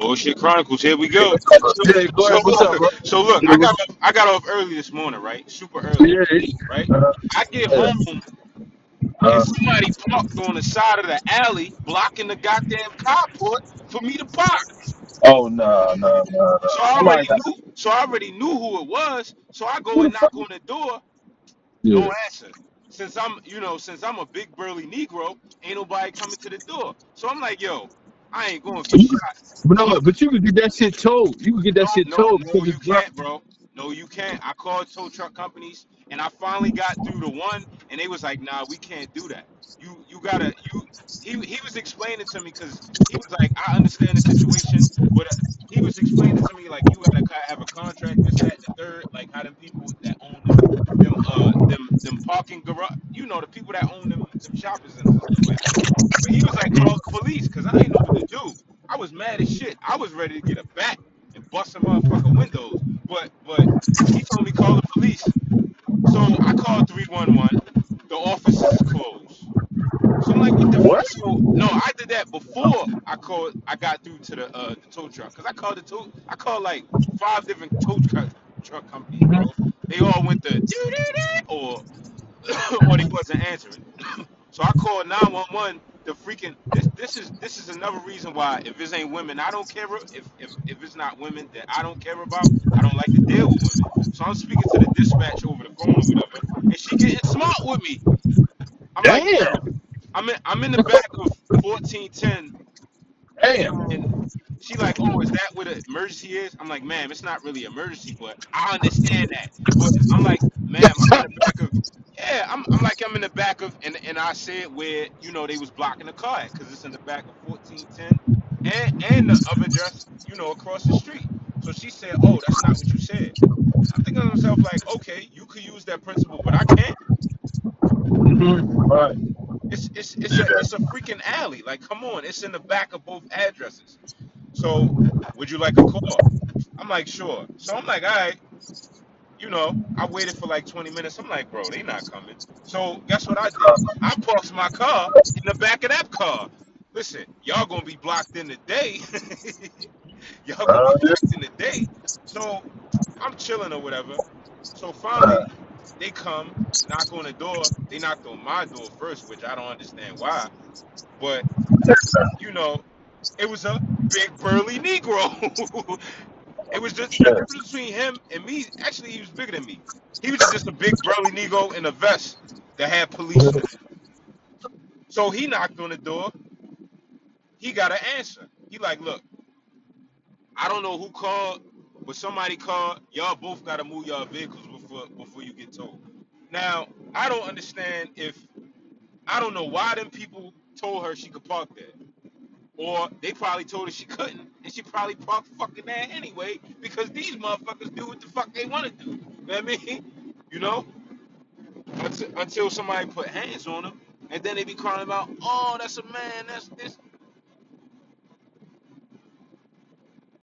Oh shit, Chronicles. Here we go. So, Yeah, go so ahead. What's up, look, bro? so look. Yeah, I got off early this morning, right? Super early, yeah, right? uh, I get yeah. home and Uh, somebody parked on the side of the alley, blocking the goddamn carport for me to park. oh no, no, no, So no. I Somebody already got knew. So I already knew who it was. So I go who the and fuck? knock on the door. Yeah. No answer. Since I'm a big burly Negro, ain't nobody coming to the door. So I'm like, yo, I ain't going for So you, shot. but no, but you could get that shit towed. You could get No, that shit no, towed no, because you it's black. can't, bro. No, you can't. I called tow truck companies, and I finally got through to one, and they was like, "Nah, we can't do that. You gotta you." He was explaining to me because he was like, "I understand the situation, but he was explaining to me like you gotta have a contract, this, that, and the third, like how them people that own them parking garage, the people that own them shopping centers and stuff like that." But he was like, "Call the police," because I didn't know what to do. I was mad as shit. I was ready to get a bat and bust some motherfucking windows. But he told me call the police. So I called 311. The office is closed. So I'm like, what the What? fuck? So no, I did that before I got through to the tow truck because I called like five different truck companies, bro. They all went to or or they wasn't answering. So I called 911. The freaking this is another reason why if this ain't women, I don't care if it's not women that I don't care about. I don't like to deal with women. So I'm speaking to the dispatch over the phone or whatever, and she getting smart with me. I'm like, Damn, I'm in the back of 1410, damn. and she like, oh, is that what an emergency is? I'm like, ma'am, it's not really emergency, but I understand that. But I'm like, ma'am, I'm in the back of, yeah, I'm like, I'm in the back of, and I said where, they was blocking the car at, because it's in the back of 1410, and the other address, across the street. So she said, oh, that's not what you said. I'm thinking to myself, like, okay, you could use that principle, but I can't. Right. It's a freaking alley. Like, come on, it's in the back of both addresses. So, would you like a call? I'm like, sure. So I'm like, all right, I waited for like 20 minutes. I'm like, bro, they not coming. So guess what I did? I parked my car in the back of that car. Listen, y'all gonna be blocked in the day. Y'all gonna be Yeah. blocked in the day. So I'm chilling or whatever. So finally, they come, knock on the door. They knocked on my door first, which I don't understand why. But you know, it was a big burly Negro. It was just the Yeah. difference between him and me. Actually, he was bigger than me. He was just a big burly Negro in a vest that had police on it. So he knocked on the door. He got an answer. He like, look, I don't know who called, but somebody called. Y'all both got to move y'all vehicles before you get towed. Now, I don't understand if I don't know why them people told her she could park there. Or they probably told her she couldn't, and she probably parked fucking there anyway because these motherfuckers do what the fuck they want to do. You know what I mean? You know, until somebody put hands on them, and then they be crying about, oh, that's a man, that's this.